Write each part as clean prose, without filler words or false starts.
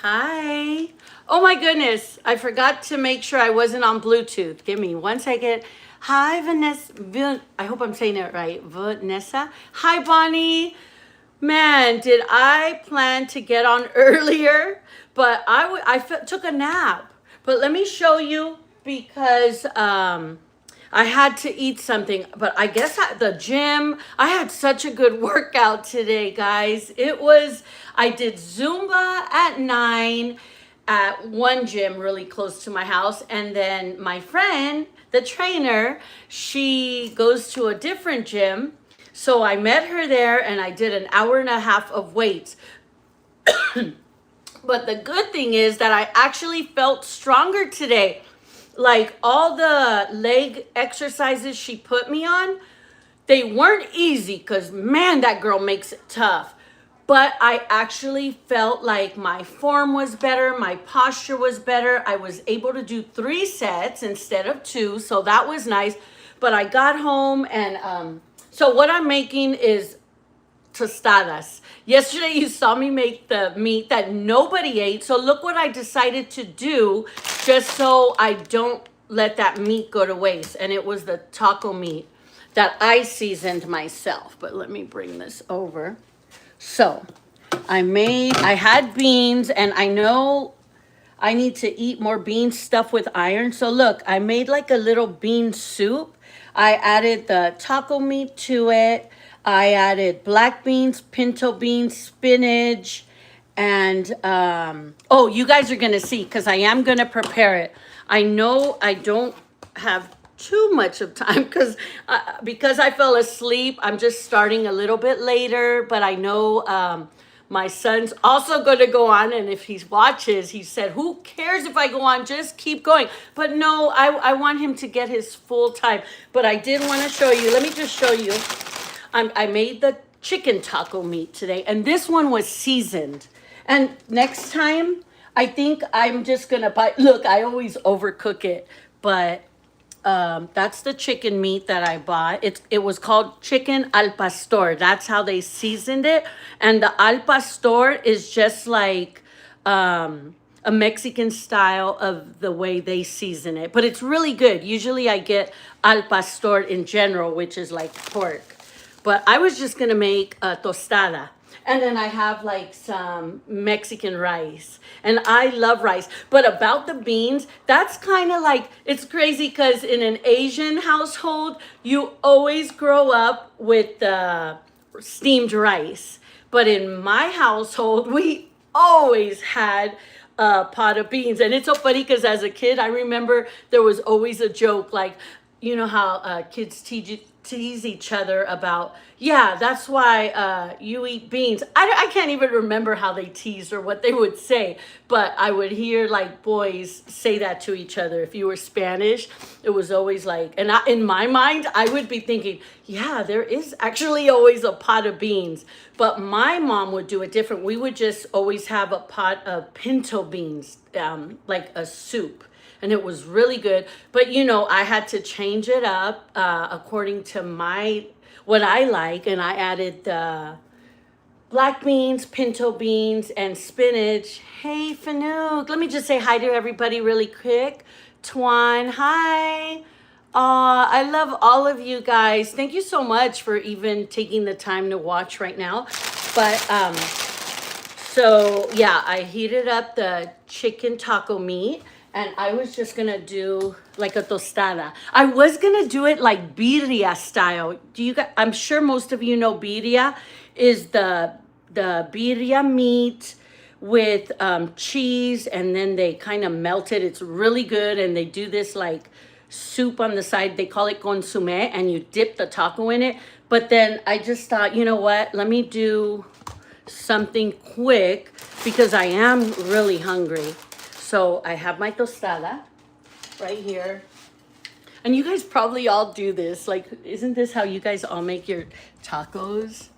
Hi. Oh my goodness. I forgot to make sure I wasn't on Bluetooth. Give me one second. Hi, Vanessa. I hope I'm saying it right. Vanessa. Hi, Bonnie. Man, did I plan to get on earlier? But took a nap. But let me show you because I had to eat something. But I guess at the gym, I had such a good workout today, guys. I did Zumba at 9 at one gym really close to my house. And then my friend, the trainer, she goes to a different gym. So I met her there and I did an hour and a half of weights. But the good thing is that I actually felt stronger today. Like all the leg exercises she put me on, they weren't easy because man, that girl makes it tough. But I actually felt like my form was better, my posture was better. I was able to do 3 sets instead of 2, so that was nice. But I got home and so what I'm making is tostadas. Yesterday you saw me make the meat that nobody ate. So look what I decided to do just so I don't let that meat go to waste. And it was the taco meat that I seasoned myself. But let me bring this over. So I had beans, and I know I need to eat more bean stuff with iron. So look, I made like a little bean soup. I added the taco meat to it. I added black beans, pinto beans, spinach, and oh, you guys are gonna see because I am gonna prepare it. I know I don't have too much of time because I fell asleep. I'm just starting a little bit later, but I know my son's also going to go on, and if he watches, he said, who cares if I go on, just keep going. But no, I want him to get his full time. But I did want to show you, let me just show you. I made the chicken taco meat today, and this one was seasoned. And next time, I think I'm just going to buy, look, I always overcook it, but that's the chicken meat that I bought. It was called chicken al pastor. That's how they seasoned it. And the al pastor is just like a Mexican style of the way they season it. But it's really good. Usually I get al pastor in general, which is like pork. But I was just going to make a tostada. And then I have like some Mexican rice. And I love rice. But about the beans, that's kind of like, it's crazy because in an Asian household, you always grow up with steamed rice. But in my household, we always had a pot of beans. And it's so funny because as a kid, I remember there was always a joke like, you know how kids tease each other about, yeah, that's why you eat beans. I can't even remember how they teased or what they would say, but I would hear like boys say that to each other. If you were Spanish, it was always like, and in my mind, I would be thinking, yeah, there is actually always a pot of beans. But my mom would do it different. We would just always have a pot of pinto beans, like a soup. And it was really good. But, you know, I had to change it up according to what I like. And I added black beans, pinto beans, and spinach. Hey, Fanook. Let me just say hi to everybody really quick. Twan, hi. I love all of you guys. Thank you so much for even taking the time to watch right now. But, so, yeah, I heated up the chicken taco meat. And I was just gonna do like a tostada. I was gonna do it like birria style. I'm sure most of you know birria is the birria meat with cheese, and then they kind of melt it. It's really good, and they do this like soup on the side. They call it consomme, and you dip the taco in it. But then I just thought, you know what? Let me do something quick because I am really hungry. So I have my tostada right here. And you guys probably all do this. Like, isn't this how you guys all make your tacos?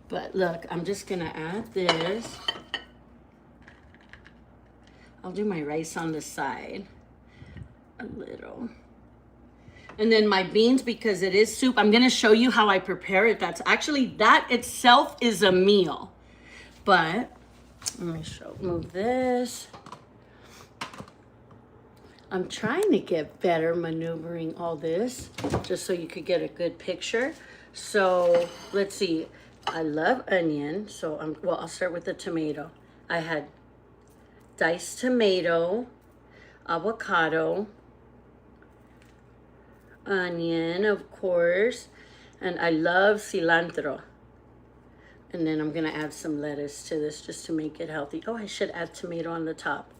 But look, I'm just going to add this. I'll do my rice on the side. A little. And then my beans, because it is soup, I'm going to show you how I prepare it. That itself is a meal. But Let me move this. I'm trying to get better maneuvering all this just so you could get a good picture. So let's see. I love onion. So I'll start with the tomato. I had diced tomato, avocado, onion, of course, and I love cilantro. And then I'm gonna add some lettuce to this just to make it healthy. Oh, I should add tomato on the top.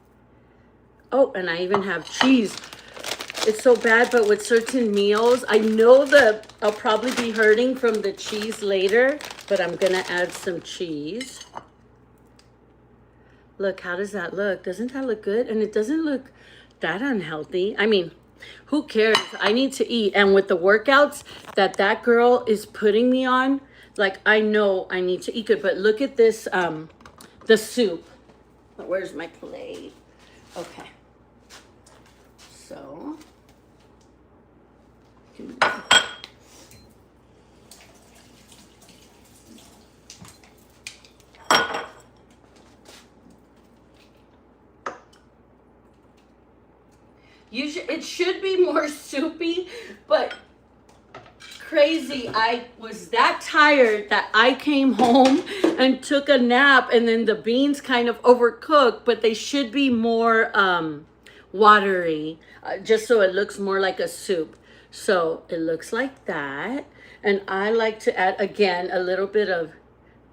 Oh, and I even have cheese. It's so bad, but with certain meals, I know that I'll probably be hurting from the cheese later, but I'm gonna add some cheese. Look, how does that look? Doesn't that look good? And it doesn't look that unhealthy. I mean, who cares? I need to eat. And with the workouts that girl is putting me on, like, I know I need to eat good. But look at this, the soup. Where's my plate? Okay. So, it should be more soupy, but crazy. I was that tired that I came home and took a nap, and then the beans kind of overcooked, but they should be more watery, just so it looks more like a soup. So it looks like that. And I like to add, again, a little bit of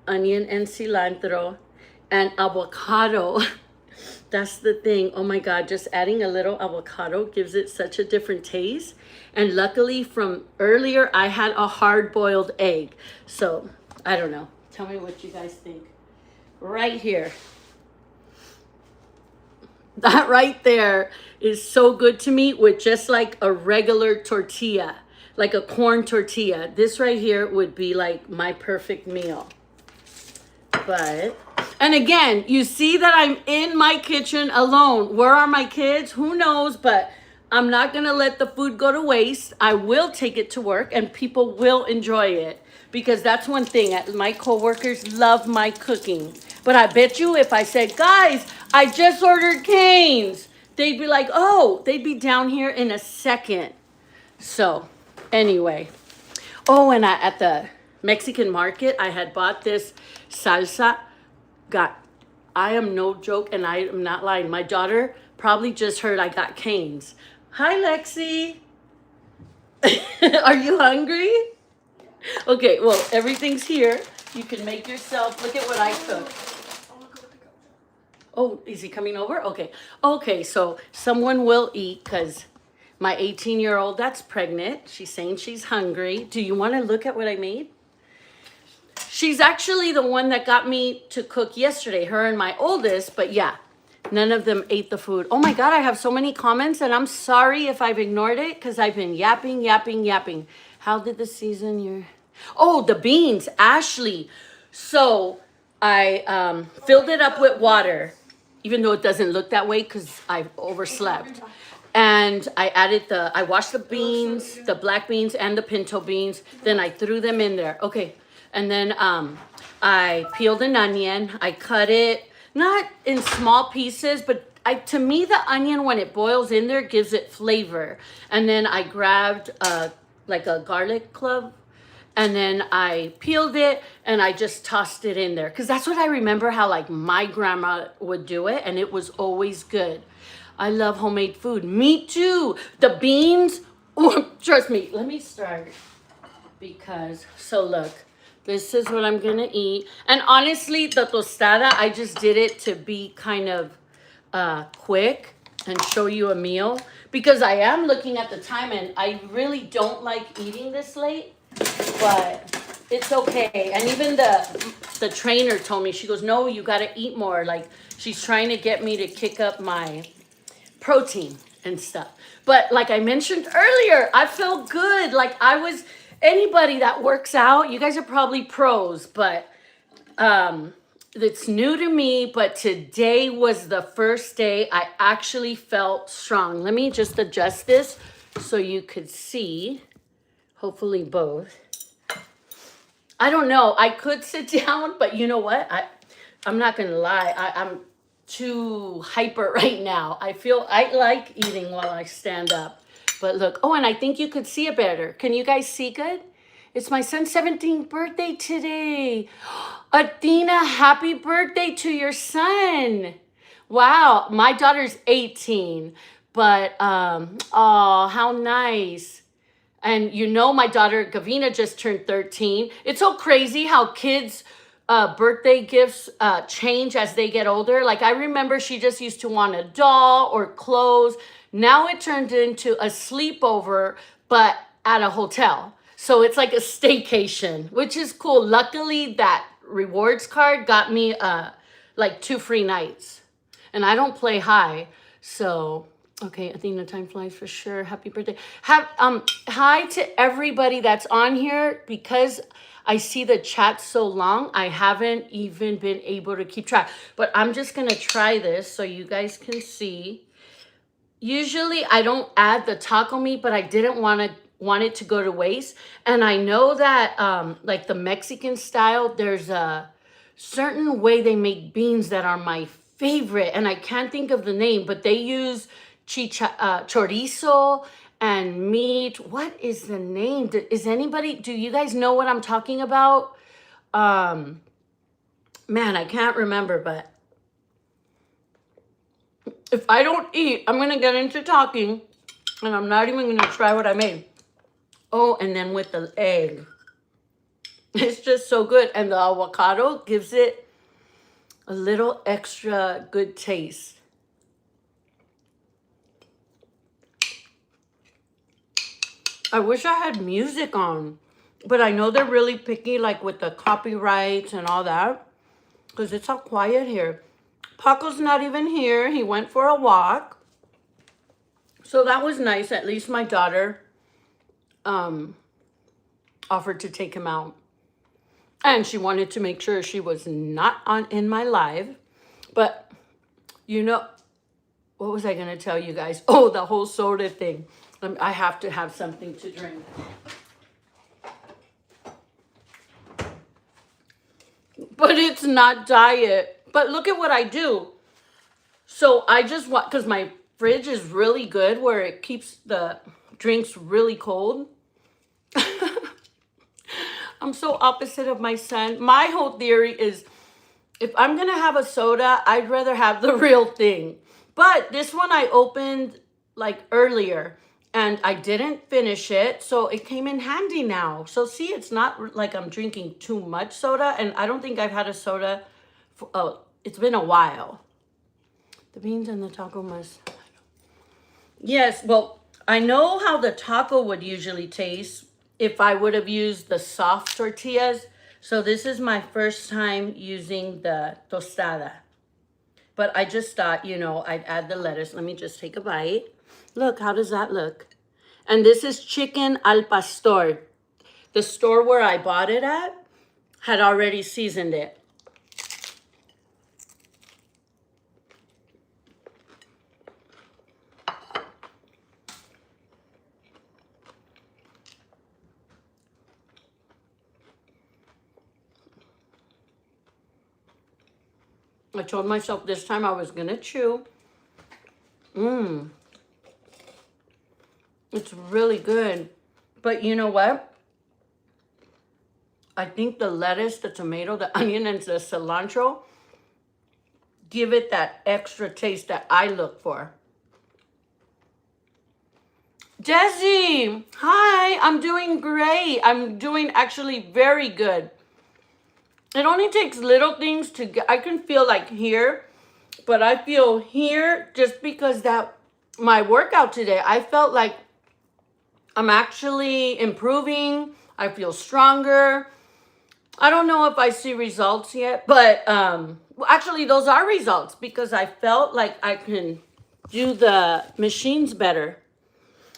onion and cilantro and avocado. That's the thing. Oh my God, just adding a little avocado gives it such a different taste. And luckily from earlier, I had a hard-boiled egg. So, I don't know. Tell me what you guys think. Right here. That right there is so good to me with just like a regular tortilla, like a corn tortilla. This right here would be like my perfect meal. But, and again, you see that I'm in my kitchen alone. Where are my kids? Who knows? But I'm not going to let the food go to waste. I will take it to work and people will enjoy it. Because that's one thing. My coworkers love my cooking. But I bet you if I said, guys, I just ordered Cane's, they'd be like, oh, they'd be down here in a second. So, anyway. Oh, and at the Mexican market, I had bought this salsa. God, I am no joke, and I am not lying. My daughter probably just heard I got Cane's. Hi, Lexi. Are you hungry? Okay, well, everything's here. You can make yourself. Look at what I cook. Oh, is he coming over? Okay. Okay, so someone will eat because my 18-year-old that's pregnant. She's saying she's hungry. Do you want to look at what I made? She's actually the one that got me to cook yesterday, her and my oldest, but yeah, none of them ate the food. Oh my God, I have so many comments and I'm sorry if I've ignored it because I've been yapping. How did the season Oh, the beans, Ashley. So I filled it up with water, even though it doesn't look that way because I overslept. And I washed the beans, the black beans and the pinto beans. Then I threw them in there. Okay. And then I peeled an onion. I cut it, not in small pieces, but to me, the onion, when it boils in there, gives it flavor. And then I grabbed like a garlic clove, and then I peeled it, and I just tossed it in there. Because that's what I remember how like my grandma would do it, and it was always good. I love homemade food. Me too. The beans, oh, trust me. Let me start. Because, so look. This is what I'm going to eat. And honestly, the tostada, I just did it to be kind of quick and show you a meal. Because I am looking at the time and I really don't like eating this late. But it's okay. And even the trainer told me, she goes, no, you got to eat more. Like, she's trying to get me to kick up my protein and stuff. But like I mentioned earlier, I felt good. Like anybody that works out, you guys are probably pros, but it's new to me. But today was the first day I actually felt strong. Let me just adjust this so you could see, hopefully both. I don't know, I could sit down, but you know what? I'm not gonna lie, I'm too hyper right now. I like eating while I stand up. But look, oh, and I think you could see it better. Can you guys see good? It's my son's 17th birthday today. Athena, happy birthday to your son. Wow, my daughter's 18, but oh, how nice. And you know, my daughter Gavina just turned 13. It's so crazy how kids' birthday gifts change as they get older. Like I remember she just used to want a doll or clothes. Now it turned into a sleepover, but at a hotel. So it's like a staycation, which is cool. Luckily, that rewards card got me like 2 free nights. And I don't play high, so okay, Athena, time flies for sure. Happy birthday. Hi to everybody that's on here. Because I see the chat so long, I haven't even been able to keep track. But I'm just gonna try this so you guys can see. Usually I don't add the taco meat, but I didn't want it to go to waste. And I know that like the Mexican style, there's a certain way they make beans that are my favorite, and I can't think of the name, but they use chorizo and meat. What is the name? Do you guys know what I'm talking about? Man, I can't remember, but if I don't eat, I'm gonna get into talking, and I'm not even gonna try what I made. Oh, and then with the egg. It's just so good, and the avocado gives it a little extra good taste. I wish I had music on, but I know they're really picky, like with the copyrights and all that, because it's all quiet here. Paco's not even here. He went for a walk. So that was nice. At least my daughter offered to take him out. And she wanted to make sure she was not in my live. But, you know, what was I going to tell you guys? Oh, the whole soda thing. I have to have something to drink. But it's not diet. But look at what I do. So I just want, because my fridge is really good where it keeps the drinks really cold. I'm so opposite of my son. My whole theory is if I'm going to have a soda, I'd rather have the real thing. But this one I opened like earlier and I didn't finish it. So it came in handy now. So see, it's not like I'm drinking too much soda. And I don't think I've had a soda for, it's been a while. The beans and the taco must. Yes, well, I know how the taco would usually taste if I would have used the soft tortillas. So this is my first time using the tostada. But I just thought, you know, I'd add the lettuce. Let me just take a bite. Look, how does that look? And this is chicken al pastor. The store where I bought it at had already seasoned it. I told myself this time I was going to chew. It's really good. But you know what? I think the lettuce, the tomato, the onion, and the cilantro give it that extra taste that I look for. Desi, hi, I'm doing great. I'm doing actually very good. It only takes little things to get, I can feel like here, but I feel here just because that, my workout today, I felt like I'm actually improving. I feel stronger. I don't know if I see results yet, but actually those are results because I felt like I can do the machines better.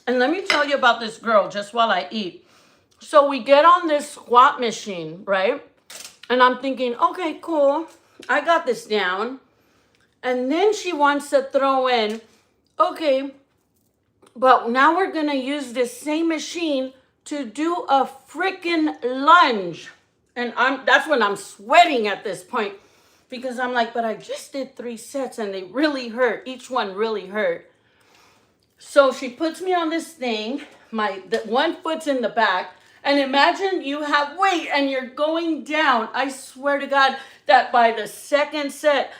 And let me tell you about this girl just while I eat. So we get on this squat machine, right? And I'm thinking, okay, cool. I got this down. And then she wants to throw in, okay, but now we're going to use this same machine to do a freaking lunge. And that's when I'm sweating at this point. because I'm like, but I just did 3 sets and they really hurt. Each one really hurt. So she puts me on this thing. The one foot's in the back. And imagine you have weight and you're going down. I swear to God that by the second set,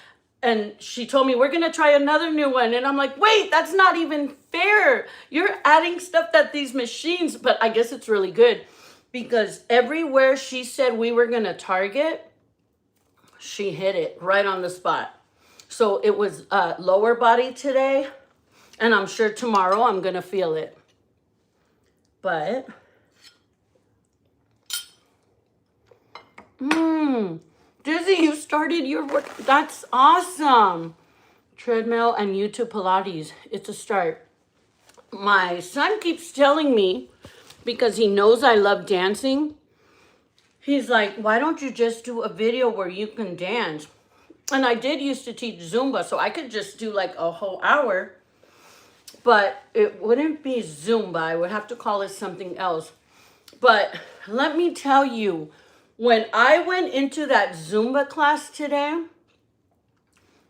and she told me, we're going to try another new one. And I'm like, wait, that's not even fair. You're adding stuff that these machines, but I guess it's really good because everywhere she said we were going to target, she hit it right on the spot. So it was lower body today, and I'm sure tomorrow I'm going to feel it. But, Dizzy, you started your work. That's awesome. Treadmill and YouTube Pilates. It's a start. My son keeps telling me, because he knows I love dancing, he's like, why don't you just do a video where you can dance? And I did used to teach Zumba, so I could just do like a whole hour. But it wouldn't be Zumba. I would have to call it something else. But let me tell you, when I went into that Zumba class today,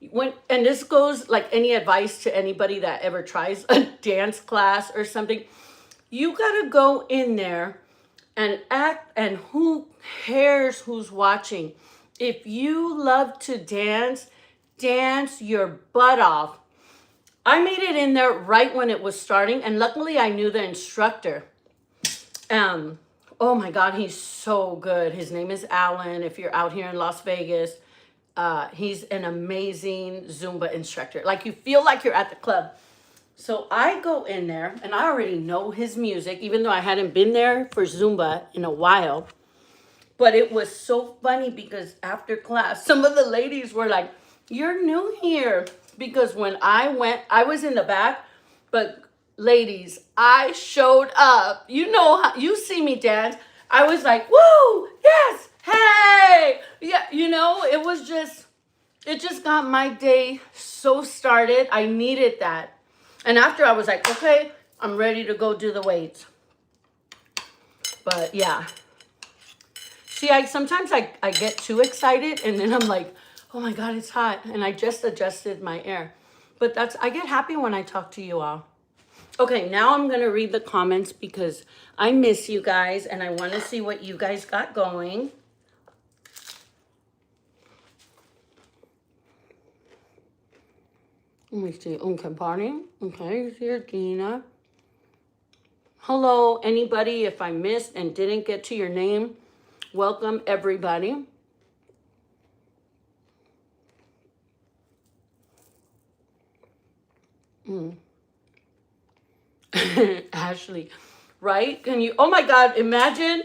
and this goes like any advice to anybody that ever tries a dance class or something, you gotta go in there and act, and who cares who's watching? If you love to dance, dance your butt off. I made it in there right when it was starting, and luckily I knew the instructor. Oh my God, he's so good. His name is Alan. If you're out here in Las Vegas, he's an amazing Zumba instructor. Like, you feel like you're at the club. So I go in there, and I already know his music, even though I hadn't been there for Zumba in a while. But it was so funny because after class, some of the ladies were like, you're new here. Because when I went, I was in the back, but ladies, I showed up. You know how you see me dance. I was like, woo, yes, hey. Yeah, it just got my day so started. I needed that. And after I was like, okay, I'm ready to go do the weights. But yeah. See, sometimes I get too excited and then I'm like, oh my God, it's hot. And I just adjusted my air. But I get happy when I talk to you all. Okay, now I'm going to read the comments because I miss you guys and I want to see what you guys got going. Let me see. Okay, Bonnie. Okay, here, Gina. Hello, anybody. If I missed and didn't get to your name, welcome, everybody. Ashley, right? Can you, oh my God, imagine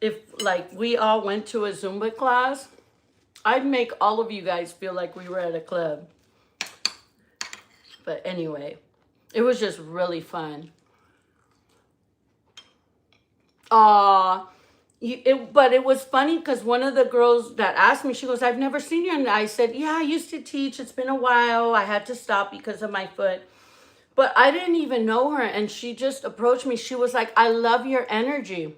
if like we all went to a Zumba class. I'd make all of you guys feel like we were at a club. But anyway, it was just really fun. But it was funny because one of the girls that asked me, she goes, I've never seen you. And I said, yeah, I used to teach. It's been a while. I had to stop because of my foot. But I didn't even know her. And she just approached me. She was like, I love your energy.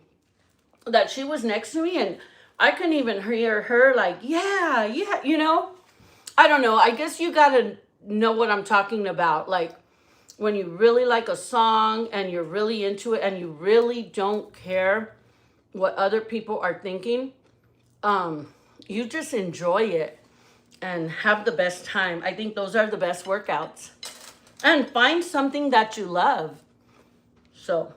That she was next to me and I couldn't even hear her like, yeah, I don't know. I guess you got to know what I'm talking about. Like when you really like a song and you're really into it and you really don't care what other people are thinking, you just enjoy it and have the best time. I think those are the best workouts. And find something that you love. So,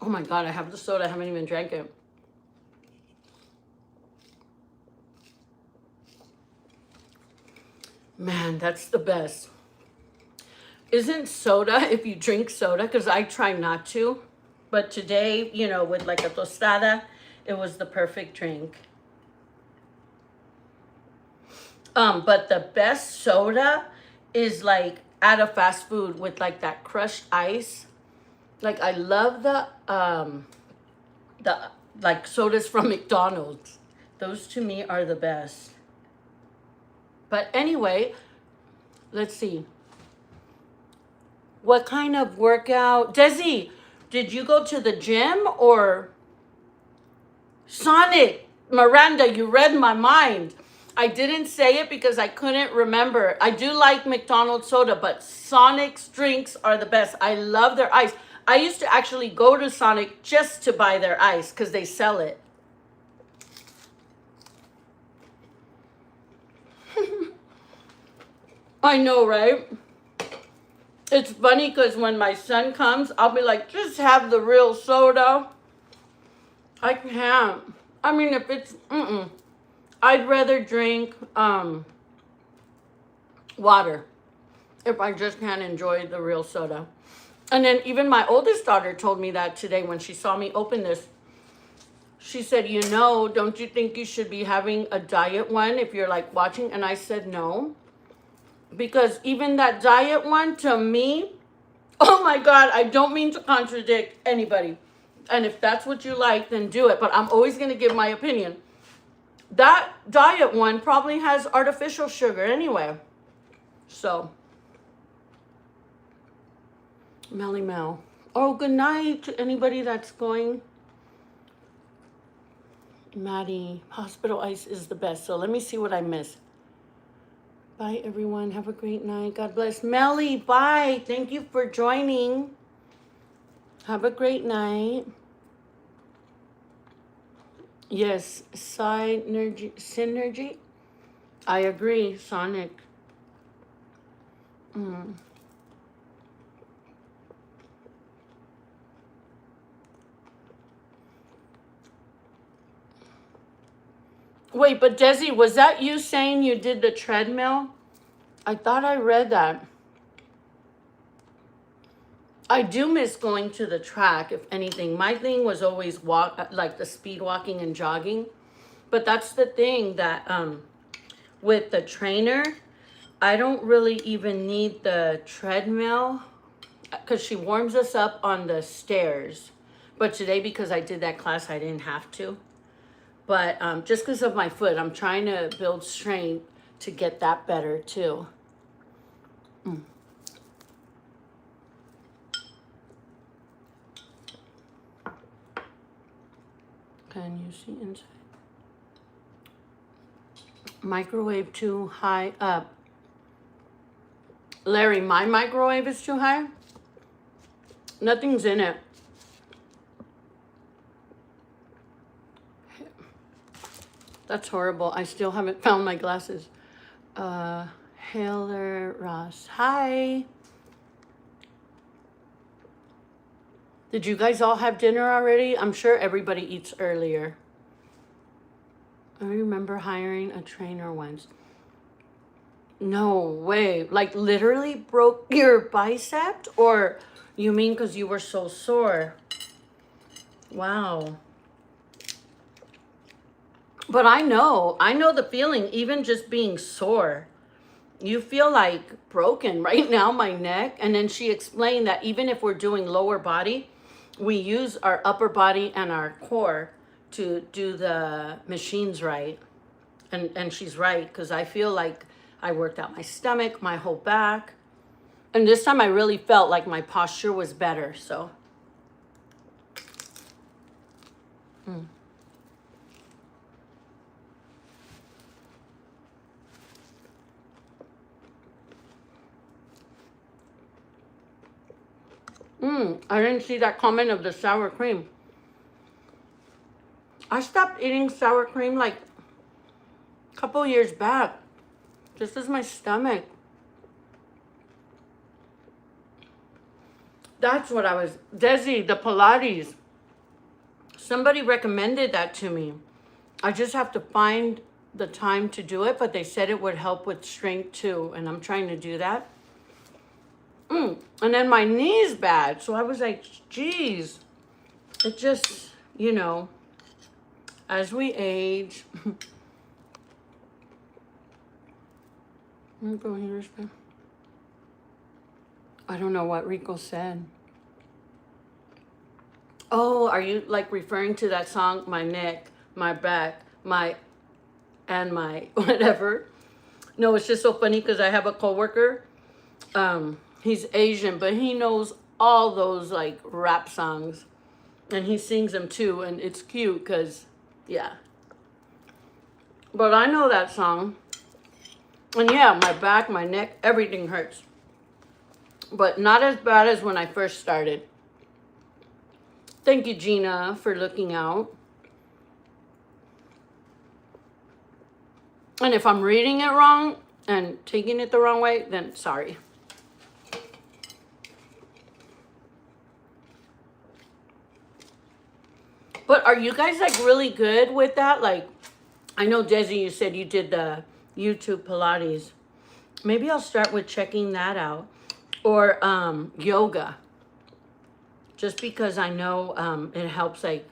oh my God, I have the soda. I haven't even drank it. Man, that's the best. Isn't soda, if you drink soda, because I try not to, but today, with like a tostada, it was the perfect drink. But the best soda is like at a fast food with like that crushed ice. Like I love the like sodas from McDonald's. Those to me are the best. But anyway, let's see. What kind of workout? Desi, did you go to the gym or Sonic? Miranda, you read my mind. I didn't say it because I couldn't remember. I do like McDonald's soda, but Sonic's drinks are the best. I love their ice. I used to actually go to Sonic just to buy their ice because they sell it. I know, right? It's funny because when my son comes, I'll be like, just have the real soda. I can't. I mean, if it's, I'd rather drink water if I just can't enjoy the real soda. And then even my oldest daughter told me that today when she saw me open this. She said, you know, don't you think you should be having a diet one if you're like watching? And I said, no. Because even that diet one, to me, oh my God, I don't mean to contradict anybody. And if that's what you like, then do it. But I'm always going to give my opinion. That diet one probably has artificial sugar anyway. So, Melly Mel. Oh, good night to anybody that's going. Maddie, hospital ice is the best. So let me see what I missed. Bye, everyone. Have a great night. God bless. Melly, bye. Thank you for joining. Have a great night. Yes, synergy. I agree, Sonic. Wait, but Desi, was that you saying you did the treadmill? I thought I read that. I do miss going to the track, if anything. My thing was always like the speed walking and jogging. But that's the thing that with the trainer, I don't really even need the treadmill because she warms us up on the stairs. But today, because I did that class, I didn't have to. But just because of my foot, I'm trying to build strength to get that better too. Can you see inside? Microwave too high up. Larry, my microwave is too high. Nothing's in it. That's horrible. I still haven't found my glasses. Haler Ross. Hi. Did you guys all have dinner already? I'm sure everybody eats earlier. I remember hiring a trainer once. No way. Like literally broke your bicep? Or you mean because you were so sore? Wow. But I know the feeling, even just being sore. You feel like broken right now, my neck. And then she explained that even if we're doing lower body, we use our upper body and our core to do the machines right. And she's right, because I feel like I worked out my stomach, my whole back. And this time I really felt like my posture was better, so. I didn't see that comment of the sour cream. I stopped eating sour cream like a couple years back. Just as my stomach. That's what I was. Desi, the Pilates. Somebody recommended that to me. I just have to find the time to do it, but they said it would help with strength too, and I'm trying to do that. And then my knee's bad, so I was like, geez, it just, you know, as we age. I don't know what Rico said. Oh, are you like referring to that song, My Neck, My Back, and my whatever? No, it's just so funny because I have a coworker. He's Asian, but he knows all those like rap songs. And he sings them too, and it's cute because, yeah. But I know that song. And yeah, my back, my neck, everything hurts. But not as bad as when I first started. Thank you, Gina, for looking out. And if I'm reading it wrong and taking it the wrong way, then sorry. But are you guys like really good with that? Like, I know Desi, you said you did the YouTube Pilates. Maybe I'll start with checking that out. Or yoga. Just because I know it helps like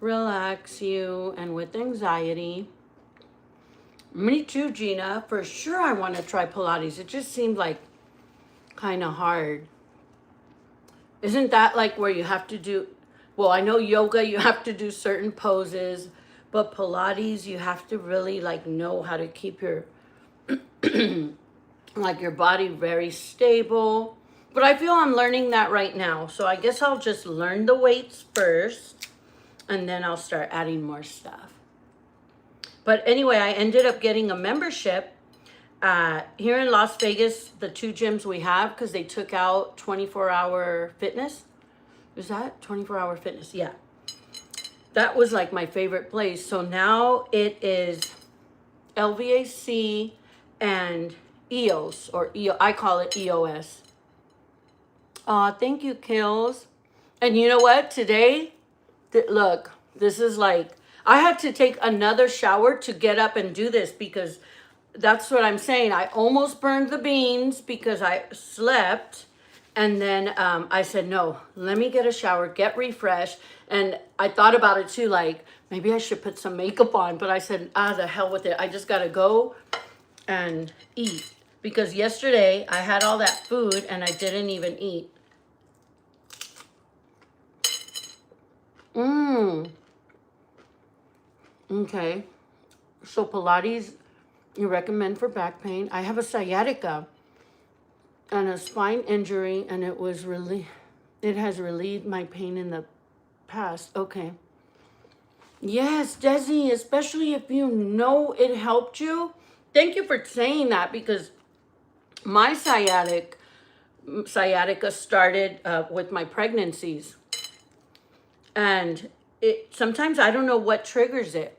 relax you and with anxiety. Me too, Gina. For sure I want to try Pilates. It just seemed like kind of hard. Isn't that like where you have to do, well, I know yoga, you have to do certain poses, but Pilates, you have to really like know how to keep your, like your body very stable. But I feel I'm learning that right now. So I guess I'll just learn the weights first and then I'll start adding more stuff. But anyway, I ended up getting a membership here in Las Vegas, the 2 gyms we have, because they took out 24-hour fitness. Is that 24-hour fitness? Yeah. That was like my favorite place. So now it is LVAC and EOS, or I call it EOS. Thank you, Kills. And you know what? Today, look, this is like, I had to take another shower to get up and do this because that's what I'm saying. I almost burned the beans because I slept. And then I said, no, let me get a shower, get refreshed. And I thought about it too, like, maybe I should put some makeup on. But I said, the hell with it. I just got to go and eat. Because yesterday I had all that food and I didn't even eat. Okay. So Pilates, you recommend for back pain. I have a sciatica and a spine injury, and it has relieved my pain in the past. Okay. Yes, Desi, especially if you know it helped you. Thank you for saying that, because my sciatica started with my pregnancies. And sometimes I don't know what triggers it.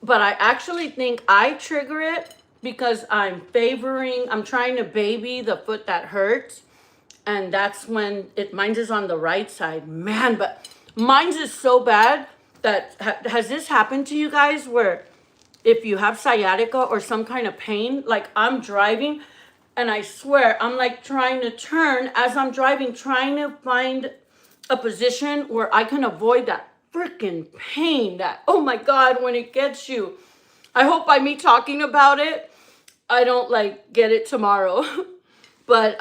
But I actually think I trigger it because I'm trying to baby the foot that hurts. And that's when mine is on the right side. Man, but mine's is so bad that, has this happened to you guys where if you have sciatica or some kind of pain, like I'm driving and I swear I'm like trying to turn as I'm driving, trying to find a position where I can avoid that freaking pain that, oh my God, when it gets you. I hope by me talking about it, I don't like get it tomorrow. But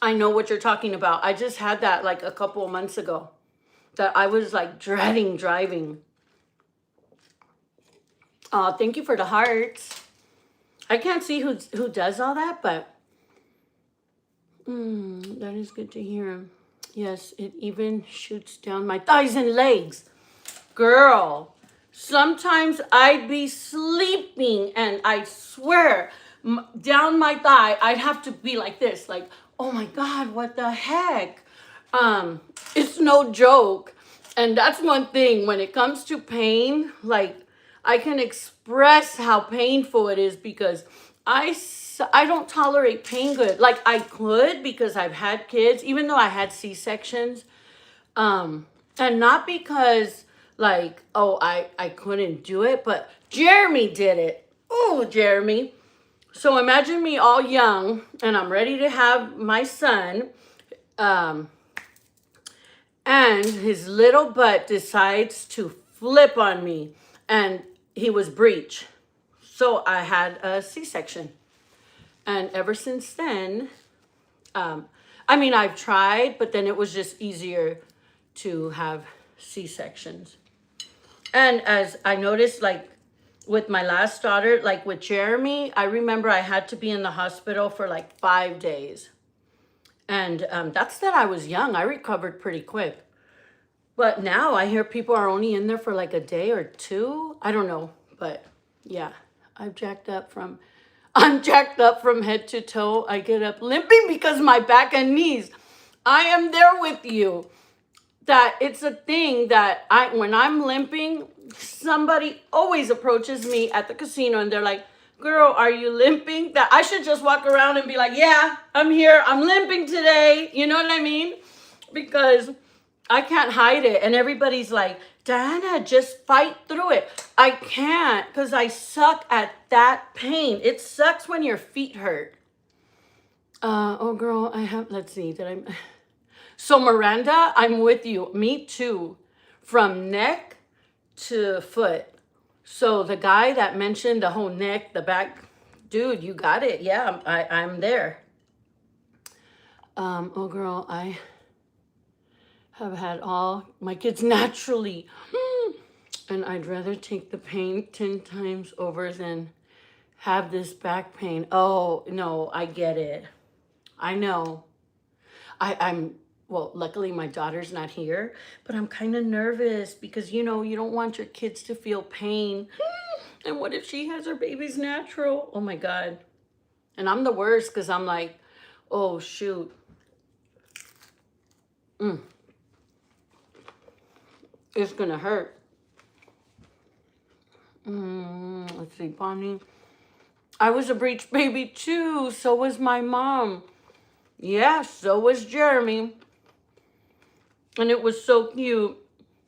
I know what you're talking about. I just had that like a couple of months ago that I was like dreading driving. Thank you for the hearts. I can't see who does all that, but that is good to hear. Yes, it even shoots down my thighs and legs. Girl, sometimes I'd be sleeping and I swear down my thigh, I'd have to be like this, like, oh my God, what the heck? It's no joke. And that's one thing when it comes to pain, like I can express how painful it is because I don't tolerate pain good. Like I could because I've had kids, even though I had C-sections. And not because like, oh, I couldn't do it, but Jeremy did it. Oh, Jeremy. So imagine me all young and I'm ready to have my son. And his little butt decides to flip on me and he was breech. So I had a C-section. And ever since then, I've tried, but then it was just easier to have C-sections. And as I noticed, like with my last daughter, like with Jeremy, I remember I had to be in the hospital for like 5 days. And that's that I was young. I recovered pretty quick. But now I hear people are only in there for like a day or two. I don't know, but yeah, I'm jacked up from head to toe. I get up limping because my back and knees. I am there with you. That it's a thing that when I'm limping, somebody always approaches me at the casino and they're like, girl, are you limping? That I should just walk around and be like, yeah, I'm here. I'm limping today. You know what I mean? Because I can't hide it. And everybody's like, Diana, just fight through it. I can't because I suck at that pain. It sucks when your feet hurt. Oh, girl, let's see. So Miranda, I'm with you. Me too. From neck to foot. So the guy that mentioned the whole neck, the back, dude, you got it. Yeah, I'm there. Oh, girl, I have had all my kids naturally. And I'd rather take the pain 10 times over than have this back pain. Oh, no, I get it. I know. Well, luckily my daughter's not here, but I'm kind of nervous because, you don't want your kids to feel pain. And what if she has her babies natural? Oh my God. And I'm the worst because I'm like, oh, shoot. It's going to hurt. Let's see, Bonnie. I was a breech baby too. So was my mom. Yeah, so was Jeremy. And it was so cute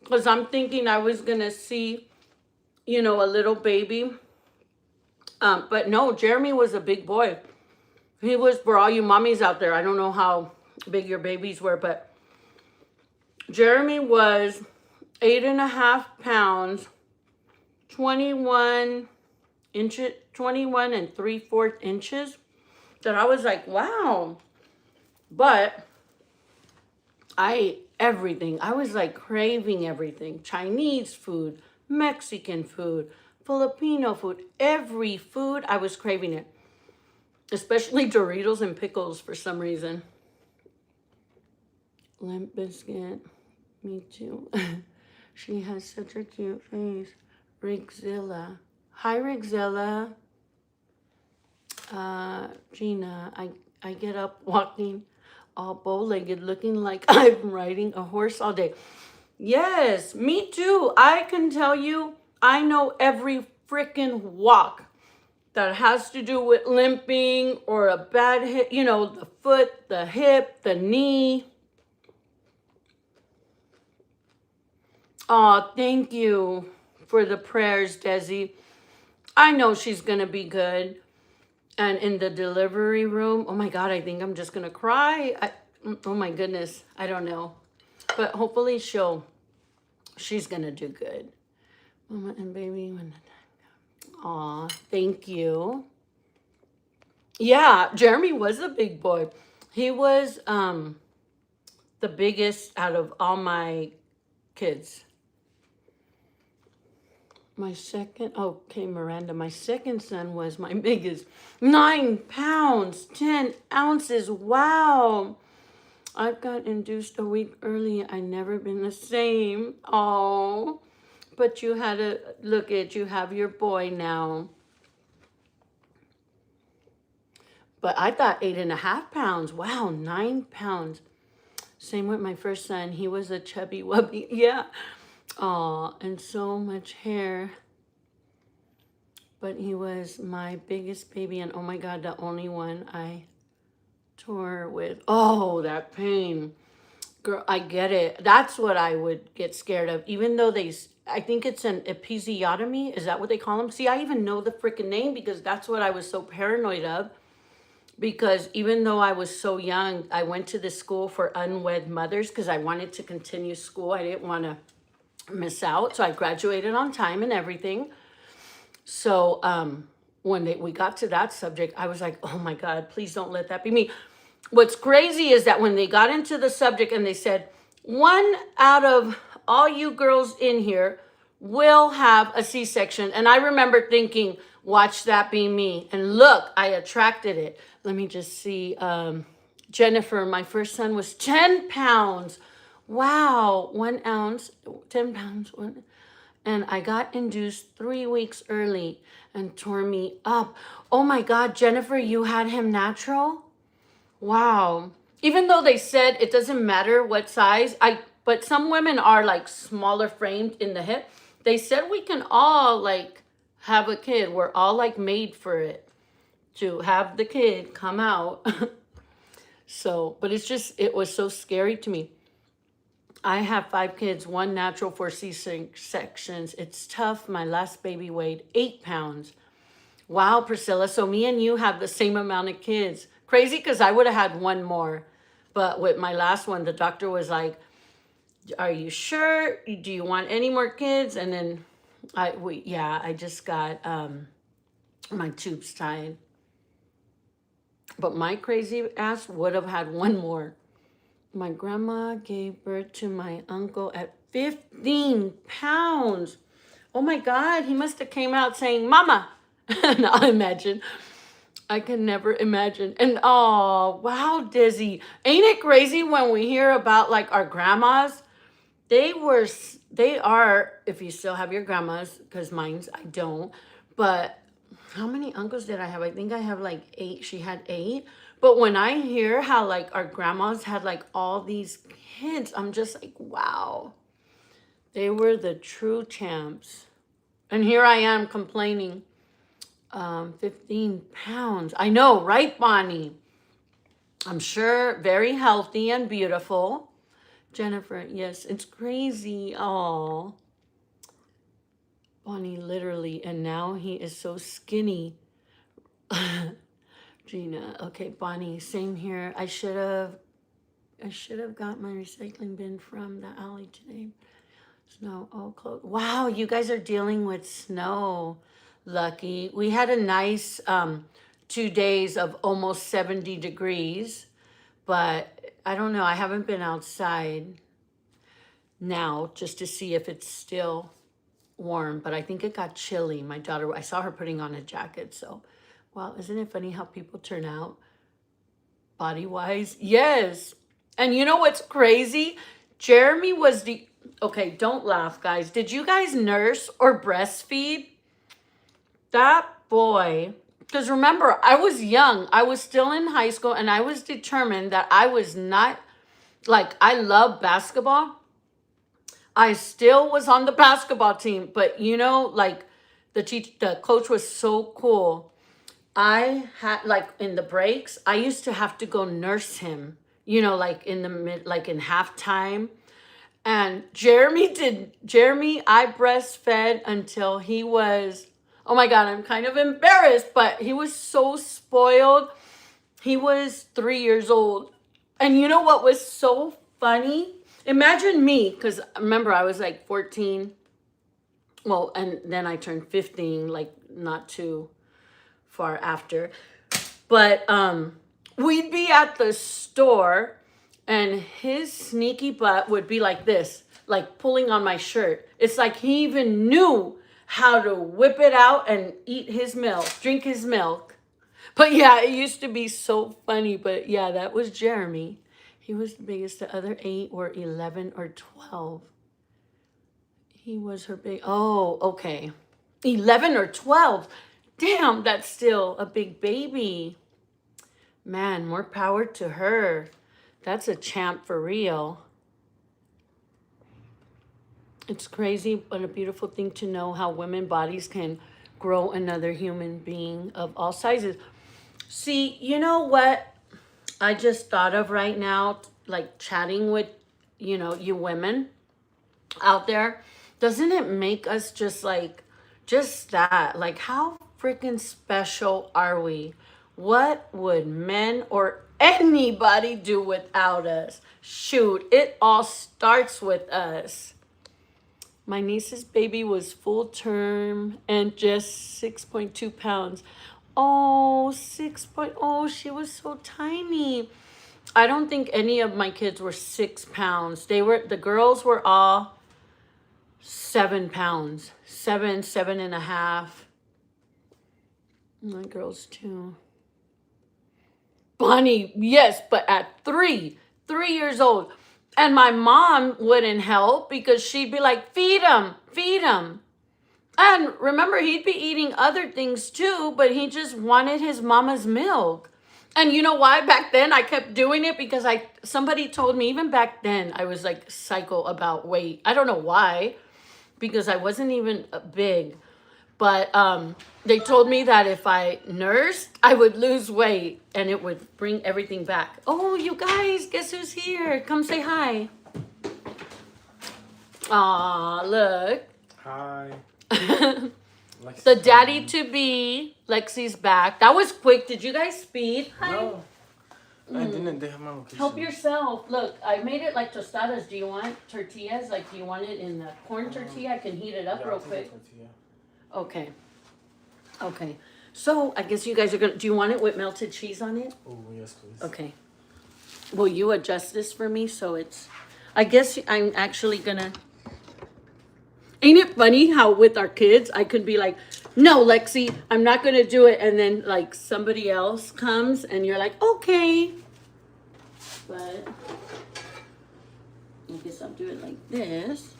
because I'm thinking I was going to see, a little baby. But no, Jeremy was a big boy. He was, for all you mommies out there, I don't know how big your babies were, but Jeremy was 8.5 pounds, 21 and 3/4 inches. That I was like, wow. But I ate everything. I was like craving everything. Chinese food, Mexican food, Filipino food, every food, I was craving it. Especially Doritos and pickles for some reason. Limp Biscuit, me too. She has such a cute face. Rigzilla. Hi, Rigzilla. Gina, I get up walking all bow-legged, looking like I'm riding a horse all day. Yes, me too. I can tell you, I know every freaking walk that has to do with limping or a bad hip, the foot, the hip, the knee. Oh, thank you for the prayers, Desi. I know she's going to be good. And in the delivery room, oh my God, I think I'm just going to cry. Oh my goodness, I don't know. But hopefully she's going to do good. Mama and baby, when the time comes. Aw, thank you. Yeah, Jeremy was a big boy. He was the biggest out of all my kids. Miranda, my second son was my biggest. 9 pounds, 10 ounces. Wow. I got induced a week early. I never been the same. Oh, but you had to look at, you have your boy now. But I thought 8.5 pounds. Wow, 9 pounds. Same with my first son. He was a chubby wubby. Yeah. Oh, and so much hair. But he was my biggest baby, and oh my God, the only one I tore with. Oh, that pain. Girl, I get it. That's what I would get scared of. Even though I think it's an episiotomy. Is that what they call them? See, I even know the freaking name because that's what I was so paranoid of. Because even though I was so young, I went to the school for unwed mothers because I wanted to continue school. I didn't want to miss out. So I graduated on time and everything. So when we got to that subject, I was like, oh my God, please don't let that be me. What's crazy is that when they got into the subject and they said, 1 out of all you girls in here will have a C-section. And I remember thinking, watch that be me. And look, I attracted it. Let me just see. Jennifer, my first son was 10 pounds. Wow, 1 ounce, 10 pounds. And I got induced 3 weeks early and tore me up. Oh my God, Jennifer, you had him natural? Wow. Even though they said it doesn't matter what size, but some women are like smaller framed in the hip. They said we can all like have a kid. We're all like made for it to have the kid come out. So, but it was so scary to me. I have 5 kids, one natural, 4 C-sections. It's tough. My last baby weighed 8 pounds. Wow, Priscilla. So me and you have the same amount of kids. Crazy because I would have had one more. But with my last one, the doctor was like, are you sure? Do you want any more kids? And then I just got my tubes tied. But my crazy ass would have had one more. My grandma gave birth to my uncle at 15 pounds. Oh my God, he must have came out saying, Mama. Now imagine. I can never imagine. And oh, wow, Dizzy. Ain't it crazy when we hear about like our grandmas? They are, if you still have your grandmas, because mine's, I don't. But how many uncles did I have? I think I have like 8. She had 8. But when I hear how like our grandmas had like all these kids, I'm just like, wow. They were the true champs. And here I am complaining. 15 pounds. I know, right, Bonnie? I'm sure very healthy and beautiful. Jennifer, yes, it's crazy. Oh, Bonnie, literally. And now he is so skinny. Gina, okay, Bonnie, same here. I should have got my recycling bin from the alley today. Snow all closed. Wow, you guys are dealing with snow. Lucky. We had a nice 2 days of almost 70 degrees, but I don't know. I haven't been outside now just to see if it's still warm, but I think it got chilly. My daughter, I saw her putting on a jacket. So, wow, isn't it funny how people turn out body-wise? Yes. And you know what's crazy? Jeremy was okay, don't laugh, guys. Did you guys nurse or breastfeed? That boy, because remember, I was young. I was still in high school, and I was determined that I was not, like, I love basketball. I still was on the basketball team, but you know, like, the coach was so cool. I had, like, in the breaks, I used to have to go nurse him, you know, like in the like in halftime. And Jeremy, I breastfed until he was, oh my God, I'm kind of embarrassed, but he was so spoiled. He was 3 years old. And you know what was so funny? Imagine me, because remember, I was like 14. Well, and then I turned 15, like not too far after. But we'd be at the store and his sneaky butt would be like this, like pulling on my shirt. It's like he even knew how to whip it out and eat his milk, drink his milk. But yeah, it used to be so funny. But yeah, that was Jeremy. He was the biggest. The other 8 were 11 or 12. He was her big. Oh, okay. 11 or 12. Damn, that's still a big baby. Man, more power to her. That's a champ for real. It's crazy, but a beautiful thing to know how women bodies can grow another human being of all sizes. See, you know what I just thought of right now, like chatting with, you women out there. Doesn't it make us just that? Like, how freaking special are we? What would men or anybody do without us? Shoot, it all starts with us. My niece's baby was full term and just 6.2 pounds. Oh, 6. Oh, she was so tiny. I don't think any of my kids were 6 pounds. The girls were all 7 pounds, 7.5. My girls too. Bonnie, yes, but at 3 years old. And my mom wouldn't help because she'd be like, feed him, feed him. And remember, he'd be eating other things too, but he just wanted his mama's milk. And you know why? Back then I kept doing it because somebody told me, even back then I was like psycho about weight. I don't know why, because I wasn't even big. But they told me that if I nursed, I would lose weight and it would bring everything back. Oh, you guys, guess who's here? Come say hi. Aw, look. Hi. The daddy to be, Lexi's back. That was quick. Did you guys speed? Hi. No, I didn't. They have my location. Help yourself. Look, I made it like tostadas. Do you want tortillas? Like, do you want it in the corn tortilla? I can heat it up Yeah, real I'll take quick. the tortilla. Okay. Okay. So, I guess you guys are going to, do you want it with melted cheese on it? Oh, yes, please. Okay. Will you adjust this for me so it's, I guess I'm actually going to, ain't it funny how with our kids, I could be like, no, Lexi, I'm not going to do it. And then like somebody else comes and you're like, okay. But I guess I'll do it like this.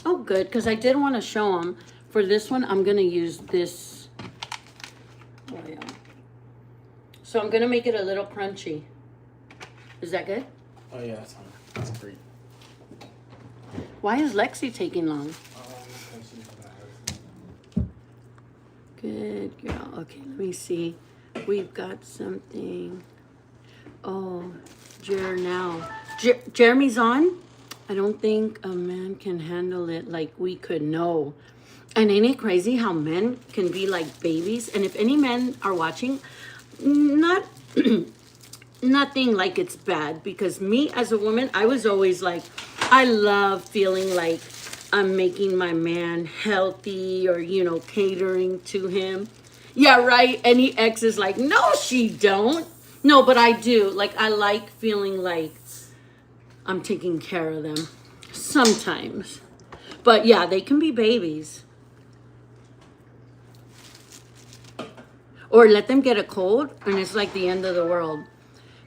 Oh, good, because I did want to show them. For this one, I'm going to use this oil. So I'm going to make it a little crunchy. Is that good? Oh, yeah, that's fine. That's great. Why is Lexi taking long? Good girl. Okay, let me see. We've got something. Oh, Jeremy's on? I don't think a man can handle it like we could. No. And ain't it crazy how men can be like babies? And if any men are watching, not nothing like it's bad, because me as a woman, I was always like, I love feeling like I'm making my man healthy or, you know, catering to him. Yeah, right. Any ex is like, no, she don't. No, but I do. Like, I like feeling like I'm taking care of them sometimes. But yeah, they can be babies. Or let them get a cold and it's like the end of the world.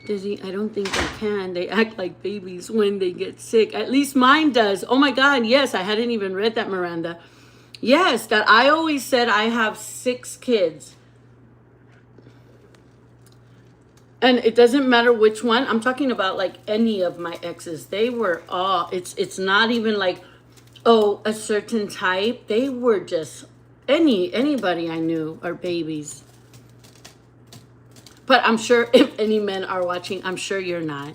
Dizzy, I don't think they can. They act like babies when they get sick. At least mine does. Oh my God, yes, I hadn't even read that, Miranda. Yes, that I always said I have 6 kids. And it doesn't matter which one. I'm talking about like any of my exes. They were all, it's not even like, oh, a certain type. They were just anybody I knew are babies. But I'm sure if any men are watching, I'm sure you're not.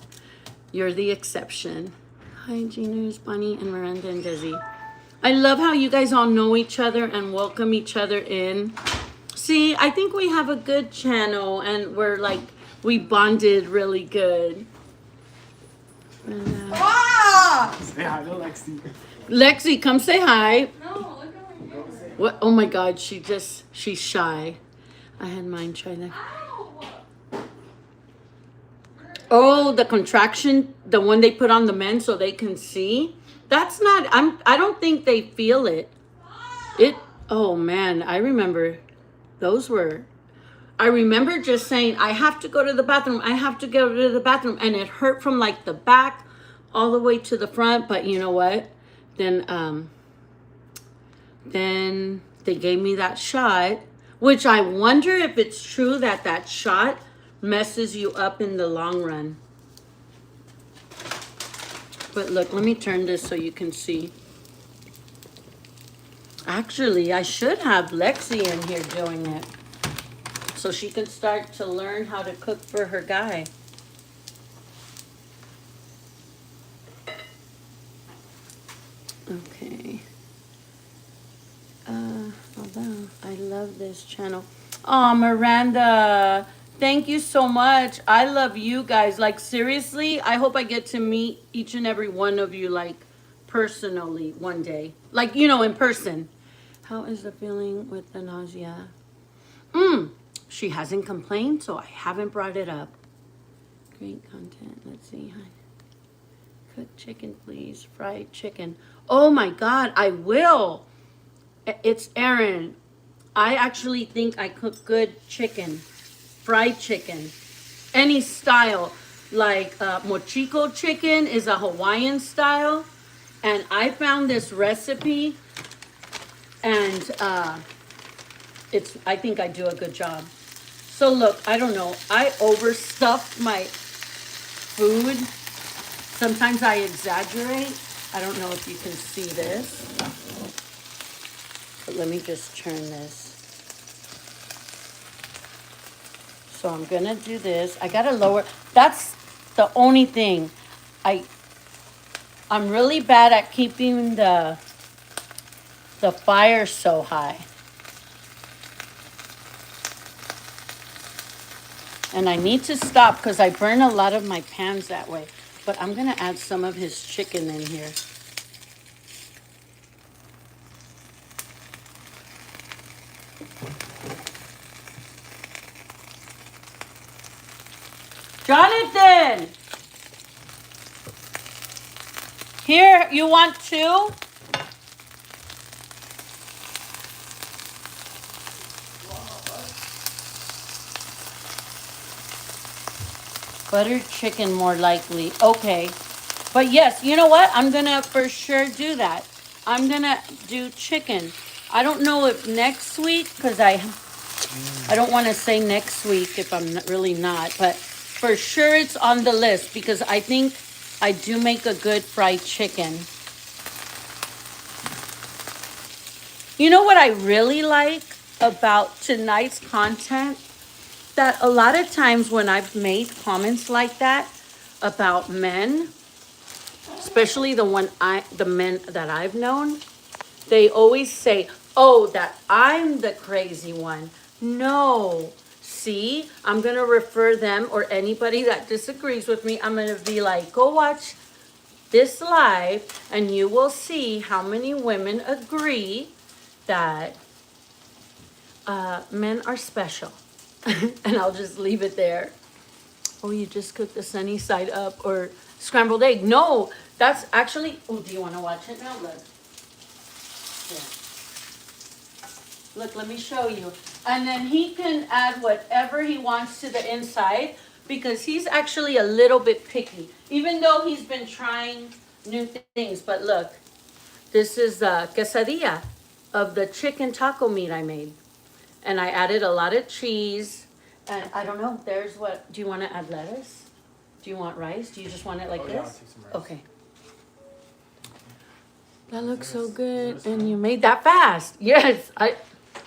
You're the exception. Hi, Gina's, Bunny, and Miranda, and Desi. I love how you guys all know each other and welcome each other in. See, I think we have a good channel and we're like, we bonded really good. Ah! Say hi to Lexi. Lexi, come say hi. No, look at my hair. What? Oh my God, she's shy. I had mine try that. Ow! Oh, the contraction, the one they put on the men so they can see. That's not, I don't think they feel it. Oh man, I remember I remember just saying, I have to go to the bathroom. I have to go to the bathroom. And it hurt from like the back all the way to the front. But you know what? Then they gave me that shot, which I wonder if it's true that shot messes you up in the long run. But look, let me turn this so you can see. Actually, I should have Lexi in here doing it so she can start to learn how to cook for her guy. Okay. Although I love this channel. Oh, Miranda, thank you so much. I love you guys. Like, seriously, I hope I get to meet each and every one of you, like, personally one day. Like, you know, in person. How is the feeling with the nausea? She hasn't complained, so I haven't brought it up. Great content. Let's see. Cooked chicken, please. Fried chicken. Oh, my God, I will. It's Erin. I actually think I cook good chicken, fried chicken, any style. like mochico chicken is a Hawaiian style. And I found this recipe, and I think I do a good job. So look, I don't know. I overstuffed my food. Sometimes I exaggerate. I don't know if you can see this. But let me just turn this. So I'm gonna do this. I gotta lower. That's the only thing. I'm really bad at keeping the fire so high. And I need to stop because I burn a lot of my pans that way. But I'm gonna add some of his chicken in here. Jonathan! Here, you want two? Buttered chicken more likely. Okay. But yes, you know what? I'm going to for sure do that. I'm going to do chicken. I don't know if next week, because I don't want to say next week if I'm really not. But for sure it's on the list because I think I do make a good fried chicken. You know what I really like about tonight's content? That a lot of times when I've made comments like that about men, especially the men that I've known, they always say, "Oh, that I'm the crazy one." No. See, I'm going to refer them or anybody that disagrees with me, I'm going to be like, "Go watch this live and you will see how many women agree that men are special." And I'll just leave it there. Oh, you just cooked the sunny side up or scrambled egg. No, that's actually, oh, do you want to watch it now? Look. Yeah. Look, let me show you. And then he can add whatever he wants to the inside because he's actually a little bit picky, even though he's been trying new things. But look, this is the quesadilla of the chicken taco meat I made. And I added a lot of cheese. And I don't know, there's what, do you want to add lettuce? Do you want rice? Do you just want it like Yeah, I'll this? take some rice. Okay. That looks so good. And you made that fast. Yes,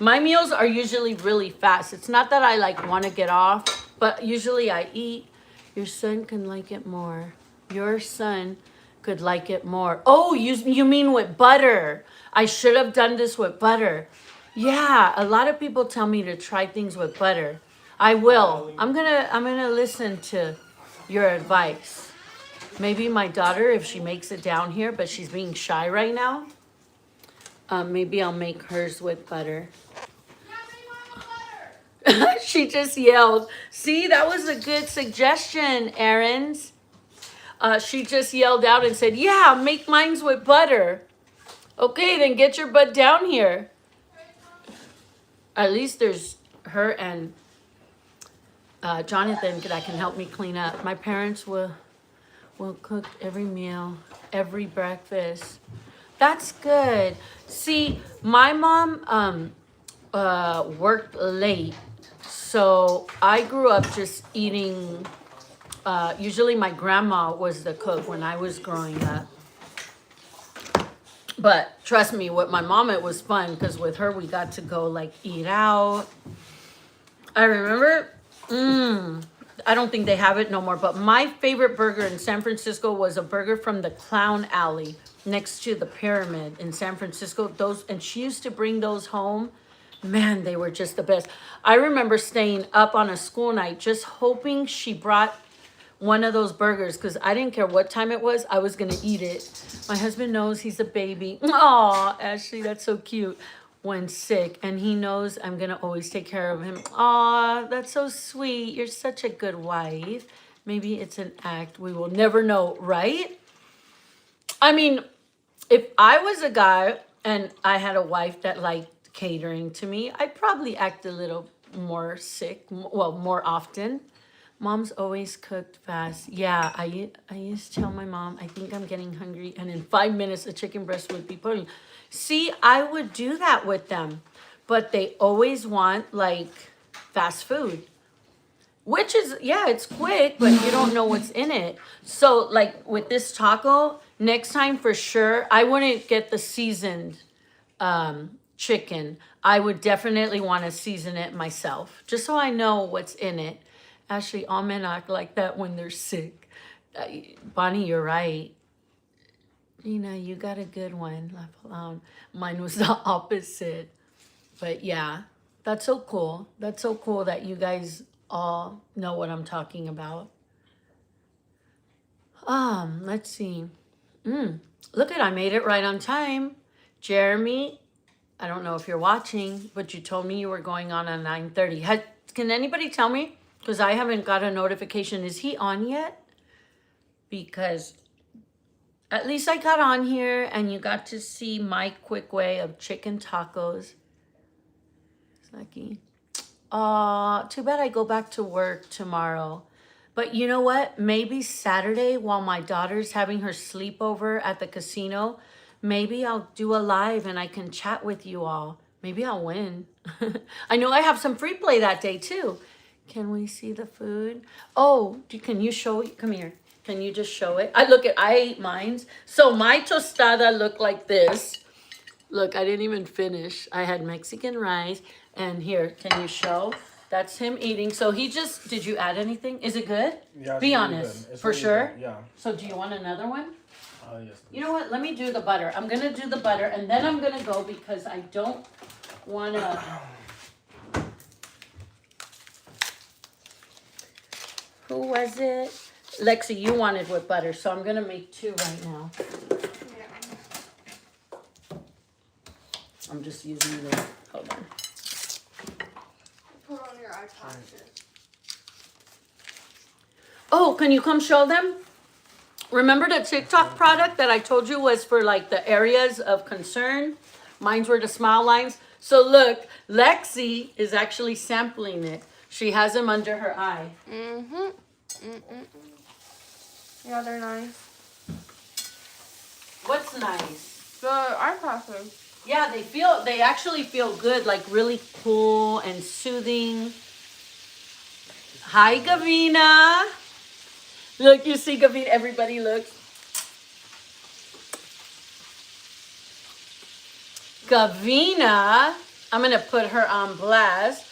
my meals are usually really fast. It's not that I like want to get off, but usually I eat. Your son can like it more. Your son could like it more. Oh, you mean with butter. I should have done this with butter. Yeah, a lot of people tell me to try things with butter. I will. I'm gonna listen to your advice. Maybe my daughter, if she makes it down here, but she's being shy right now. Maybe I'll make hers with butter. She just yelled. See, that was a good suggestion, Aaron's. She just yelled out and said, "Yeah, make mine's with butter." Okay, then get your butt down here. At least there's her and Jonathan that can help me clean up. My parents will cook every meal, every breakfast. That's good. See, my mom worked late, so I grew up just eating. Usually, my grandma was the cook when I was growing up. But trust me, with my mom, it was fun because with her, we got to go like eat out. I remember, I don't think they have it no more, but my favorite burger in San Francisco was a burger from the Clown Alley next to the Pyramid in San Francisco. And she used to bring those home. Man, they were just the best. I remember staying up on a school night just hoping she brought one of those burgers because I didn't care what time it was. I was going to eat it. My husband knows he's a baby. Aw, Ashley, that's so cute. When sick, and he knows I'm going to always take care of him. Aw, that's so sweet. You're such a good wife. Maybe it's an act. We will never know, right? I mean, if I was a guy and I had a wife that liked catering to me, I'd probably act a little more sick, well, more often. Mom's always cooked fast. Yeah, I used to tell my mom, I think I'm getting hungry, and in 5 minutes, a chicken breast would be put. See, I would do that with them, but they always want like fast food. Which is, yeah, it's quick, but you don't know what's in it. So, like with this taco, next time for sure, I wouldn't get the seasoned chicken. I would definitely want to season it myself, just so I know what's in it. Actually, all men act like that when they're sick. Bonnie, you're right. Gina, you got a good one. Left alone. Mine was the opposite. But yeah, that's so cool. That's so cool that you guys all know what I'm talking about. Let's see. Look at, I made it right on time. Jeremy, I don't know if you're watching, but you told me you were going on at 9:30. Can anybody tell me? Because I haven't got a notification. Is he on yet? Because at least I got on here and you got to see my quick way of chicken tacos. Lucky. Too bad I go back to work tomorrow. But you know what? Maybe Saturday while my daughter's having her sleepover at the casino, maybe I'll do a live and I can chat with you all. Maybe I'll win. I know I have some free play that day too. Can we see the food? Oh, can you show it? Come here. Can you just show it? I ate mine's. So my tostada looked like this. Look, I didn't even finish. I had Mexican rice. And here, can you show? That's him eating. So he just, did you add anything? Is it good? Yeah, Be honest. For really sure? good. Yeah. So do you want another one? Yes. You know what? Let me do the butter. I'm going to do the butter and then I'm going to go because I don't want to. Who was it? Lexi, you wanted with butter. So I'm going to make 2 right now. I'm just using the, hold on. Put on your iPod. Oh, can you come show them? Remember the TikTok product that I told you was for like the areas of concern? Mine's were the smile lines. So look, Lexi is actually sampling it. She has them under her eye. Yeah, they're nice. What's nice? The eye patches. Yeah, they actually feel good, like really cool and soothing. Hi, Gavina. Look, you see Gavina, everybody looks. Gavina, I'm going to put her on blast,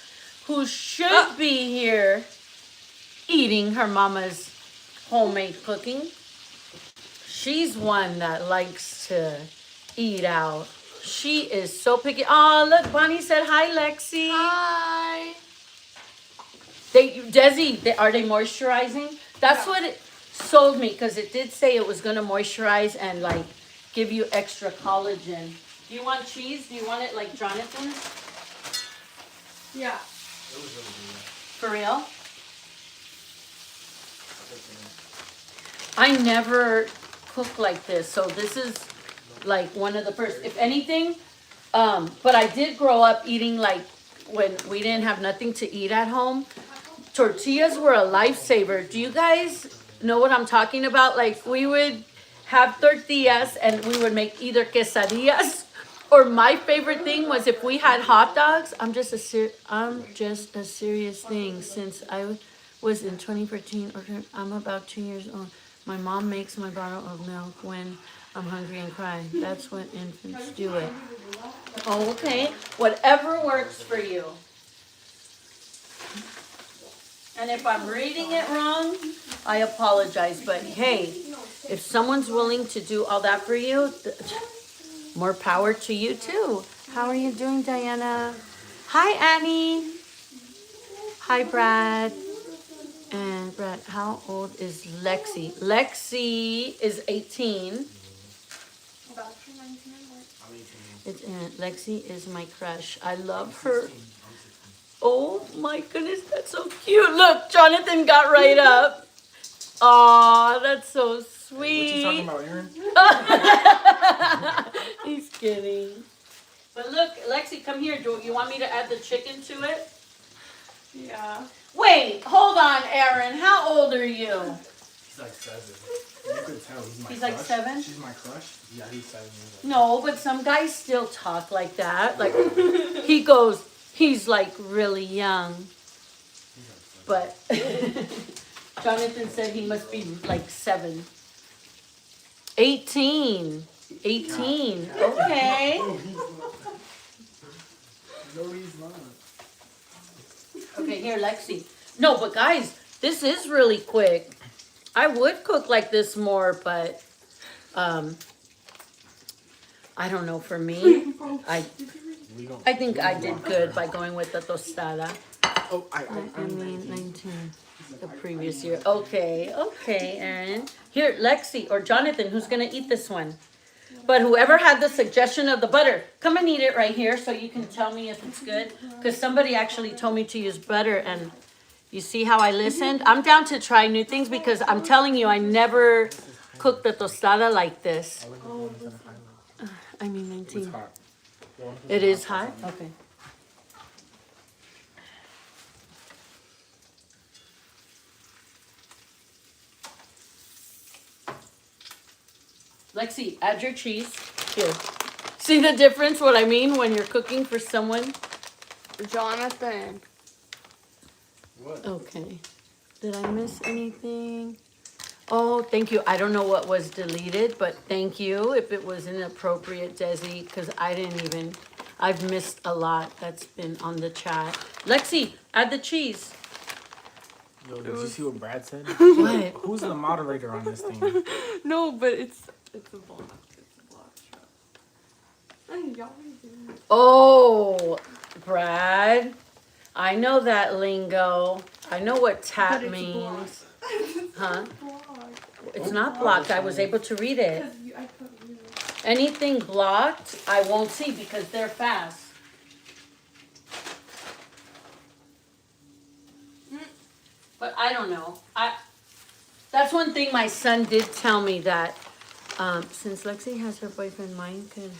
who should be here eating her mama's homemade cooking. She's one that likes to eat out. She is so picky. Oh, look, Bonnie said hi, Lexi. Hi. Desi, are they moisturizing? That's what it sold me, because it did say it was going to moisturize and like give you extra collagen. Do you want cheese? Do you want it like Jonathan's? Yeah. For real? I never cook like this, so this is like one of the first, if anything. But I did grow up eating like when we didn't have nothing to eat at home. Tortillas were a lifesaver. Do you guys know what I'm talking about? Like we would have tortillas and we would make either quesadillas, or my favorite thing was if we had hot dogs. I'm just a serious thing. Since I was in 2014, or I'm about 2 years old. My mom makes my bottle of milk when I'm hungry and cry. That's when infants do it. Oh, okay. Whatever works for you. And if I'm reading it wrong, I apologize. But hey, if someone's willing to do all that for you, more power to you too. How are you doing, Diana? Hi, Annie. Hi, Brad. And Brad, how old is Lexi? Lexi is 18. Lexi is my crush. I love her. Oh my goodness, that's so cute. Look, Jonathan got right up. Aw, that's so sweet. What you talking about, Aaron? He's kidding. But look, Lexi, come here. Do you want me to add the chicken to it? Yeah. Wait, hold on, Aaron. How old are you? He's like 7. You could tell he's my He's crush. like 7? She's my crush. Yeah, he's 7 years old. No, but some guys still talk like that. Like he goes, he's like really young. He's But like 7. Jonathan said he must be like 7. 18. 18. Okay. No, he's not. Okay, here, Lexi. No, but guys, this is really quick. I would cook like this more, but I don't know. For me, I think I did good by going with the tostada. Oh, I mean, 19. The previous year. Okay, okay, Aaron. Here, Lexi or Jonathan, who's gonna eat this one? But whoever had the suggestion of the butter, come and eat it right here so you can tell me if it's good. Because somebody actually told me to use butter, and you see how I listened? I'm down to try new things because I'm telling you, I never cooked the tostada like this. I mean, 19. It's hot. It is hot? Okay. Lexi, add your cheese. Here. See the difference, what I mean, when you're cooking for someone? Jonathan. What? Okay. Did I miss anything? Oh, thank you. I don't know what was deleted, but thank you if it was inappropriate, Desi, because I didn't even, I've missed a lot that's been on the chat. Lexi, add the cheese. Yo, did you see what Brad said? What? Who's the moderator on this thing? No, but it's a block. It's a block show. Y'all do. Oh, Brad. I know that lingo. I know what tap But it's means. Huh? Block. It's not blocked. I was able to read it. Because I couldn't read it. Anything blocked, I won't see because they're fast. But I don't know. That's one thing my son did tell me that since Lexi has her boyfriend, mine can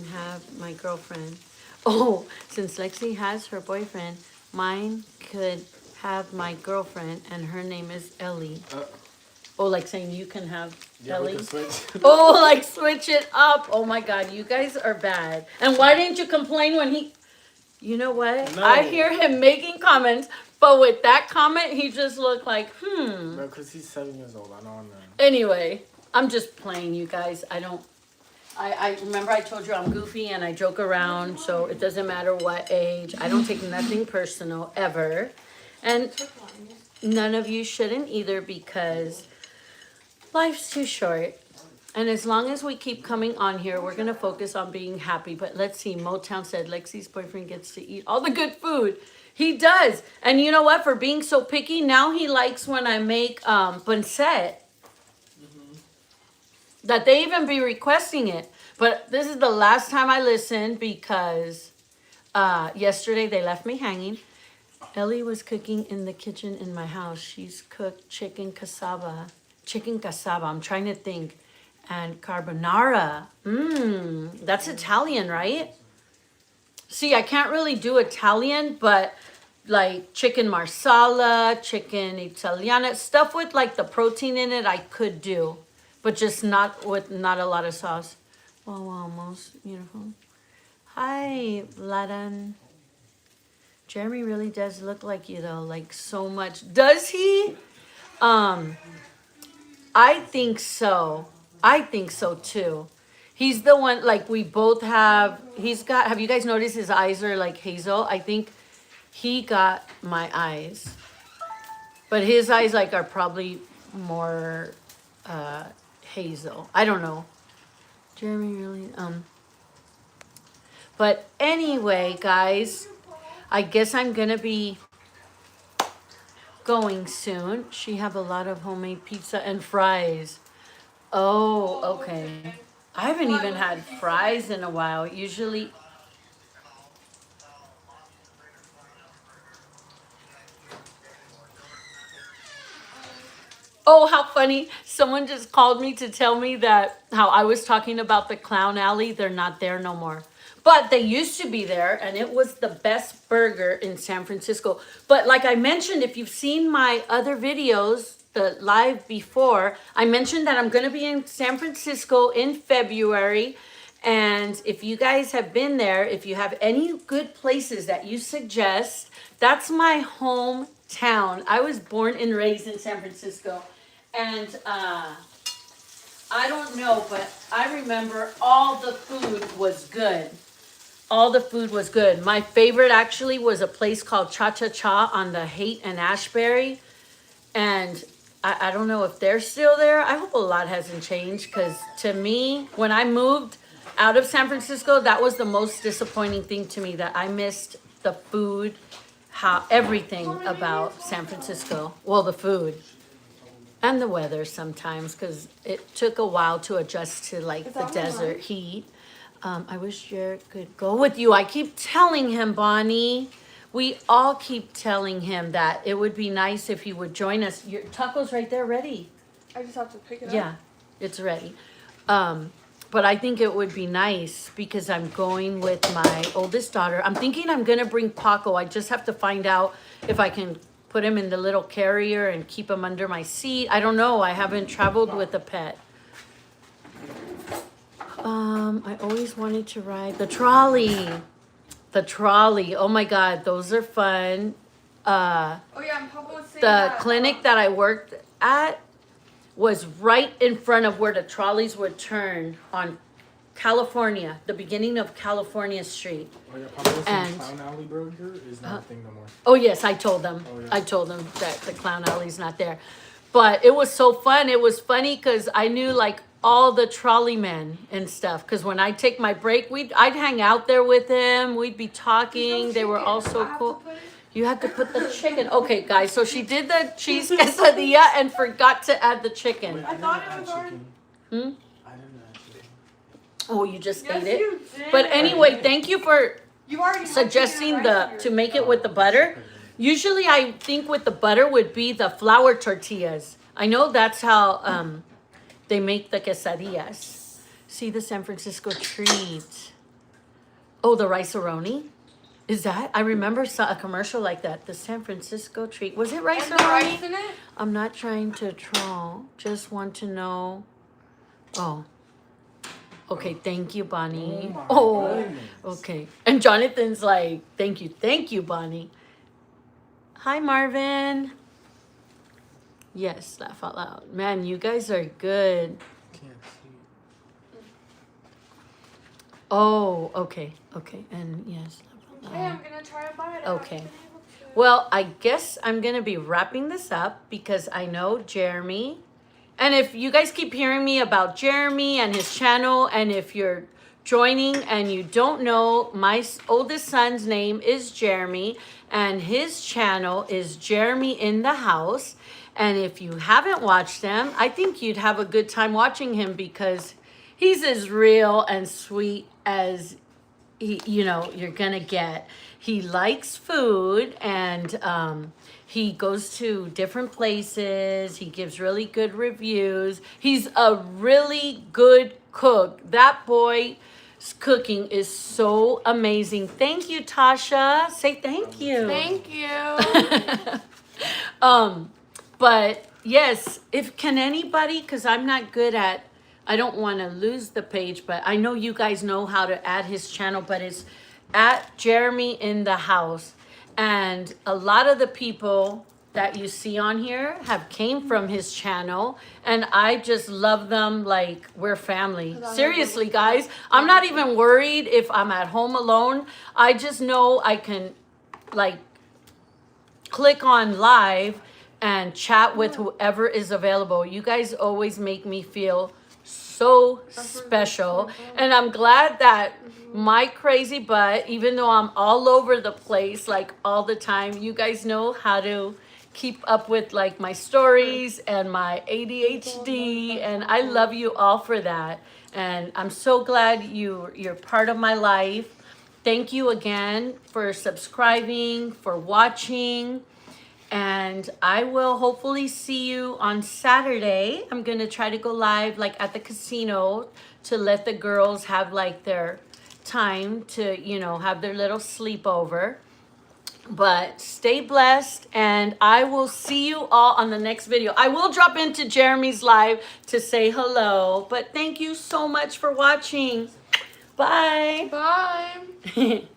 have my girlfriend. Oh, since Lexi has her boyfriend, mine could have my girlfriend, and her name is Ellie. Oh, like saying you can have Ellie? Switch. Oh, like switch it up. Oh my God, you guys are bad. And why didn't you complain when he... You know what? No. I hear him making comments, but with that comment, he just looked like, Bro, because he's 7 years old. I know I'm Anyway, I'm just playing, you guys. I remember I told you I'm goofy and I joke around, so it doesn't matter what age. I don't take nothing personal, ever. And none of you shouldn't either because life's too short. And as long as we keep coming on here, we're going to focus on being happy. But let's see, Motown said Lexi's boyfriend gets to eat all the good food. He does. And you know what? For being so picky, now he likes when I make pancet. That they even be requesting it. But this is the last time I listened because yesterday they left me hanging. Ellie was cooking in the kitchen in my house. She's cooked chicken cassava. I'm trying to think. And carbonara. That's Italian, right? See, I can't really do Italian, but like chicken marsala, chicken italiana, stuff with like the protein in it, I could do. But just not a lot of sauce. Wow, almost beautiful. Hi, Vladan. Jeremy really does look like you though, like so much. Does he? I think so. I think so too. He's the one, like we both have, have you guys noticed his eyes are like hazel? I think he got my eyes. But his eyes like are probably more hazel. I don't know. Jeremy really, But anyway, guys, I guess I'm gonna be going soon. She have a lot of homemade pizza and fries. Oh, okay. I haven't even had fries in a while. Usually, Oh, how funny. Someone just called me to tell me that how I was talking about the Clown Alley. They're not there no more. But they used to be there, and it was the best burger in San Francisco. But like I mentioned, if you've seen my other videos, the live before, I mentioned that I'm going to be in San Francisco in February. And if you guys have been there, if you have any good places that you suggest, that's my hometown. I was born and raised in San Francisco. And I don't know, but I remember all the food was good. All the food was good. My favorite actually was a place called Cha Cha Cha on the Haight and Ashbury. And I don't know if they're still there. I hope a lot hasn't changed because to me, when I moved out of San Francisco, that was the most disappointing thing to me, that I missed the food, how everything about San Francisco. Well, the food and the weather sometimes because it took a while to adjust to like the desert heat. I wish Jared could go with you. I keep telling him, Bonnie. We all keep telling him that it would be nice if he would join us. Your taco's right there ready. I just have to pick it up. Yeah, it's ready. But I think it would be nice because I'm going with my oldest daughter. I'm thinking I'm going to bring Paco. I just have to find out if I can put him in the little carrier and keep him under my seat. I don't know. I haven't traveled with a pet. I always wanted to ride the trolley. The trolley. Oh my God, those are fun. Oh yeah, and Papa was saying The that, clinic that I worked at was right in front of where the trolleys would turn on California, the beginning of California Street. Oh yeah, Papa was And- saying Clown Alley Burger is not a thing no more. Oh yes, I told them. Oh, yeah. I told them that the Clown Alley's not there. But it was so fun. It was funny because I knew like all the trolley men and stuff. Because when I take my break, I'd hang out there with them. We'd be talking. They were all so cool. You had to put the chicken. Okay, guys. So she did the cheese quesadilla and forgot to add the chicken. Wait, I thought didn't it was add already- chicken. Hmm? I didn't add chicken. Oh, you just Yes, ate it. you did. But anyway, thank you for You already had suggesting chicken and rice in to your- make it with the butter. Usually, I think with the butter would be the flour tortillas. I know that's how they make the quesadillas. See the San Francisco treat. Oh, the rice-a-roni? Is that? I remember a commercial like that. The San Francisco treat. Was it And the rice rice-a-roni? in it? I'm not trying to troll. Just want to know. Oh. Okay, thank you, Bonnie. my Oh, goodness. okay. And Jonathan's like, thank you, Bonnie. Hi, Marvin. Yes, laugh out loud. Man, you guys are good. Can't see. Oh, okay. And yes, laugh out Hey, I'm loud. gonna try to buy it. Okay. Well, I guess I'm going to be wrapping this up because I know Jeremy. And if you guys keep hearing me about Jeremy and his channel, and if you're joining and you don't know, my oldest son's name is Jeremy, and his channel is Jeremy in the House. And if you haven't watched them, I think you'd have a good time watching him because he's as real and sweet as you're gonna get. He likes food and he goes to different places. He gives really good reviews. He's a really good cook. That boy's cooking is so amazing. Thank you, Tasha. Say thank you. Thank you. But yes, if can anybody, because I'm not good at, I don't want to lose the page, but I know you guys know how to add his channel, but it's at Jeremy in the House. And a lot of the people that you see on here have came from his channel, and I just love them like we're family. Seriously, guys, I'm not even worried if I'm at home alone. I just know I can like click on live and chat with whoever is available. You guys always make me feel so special. And I'm glad that my crazy butt, even though I'm all over the place, like all the time, you guys know how to keep up with like my stories and my ADHD. And I love you all for that. And I'm so glad you're part of my life. Thank you again for subscribing, for watching. And I will hopefully see you on Saturday. I'm going to try to go live like at the casino to let the girls have like their time to, you know, have their little sleepover. But stay blessed, and I will see you all on the next video. I will drop into Jeremy's live to say hello, but thank you so much for watching. Bye. Bye.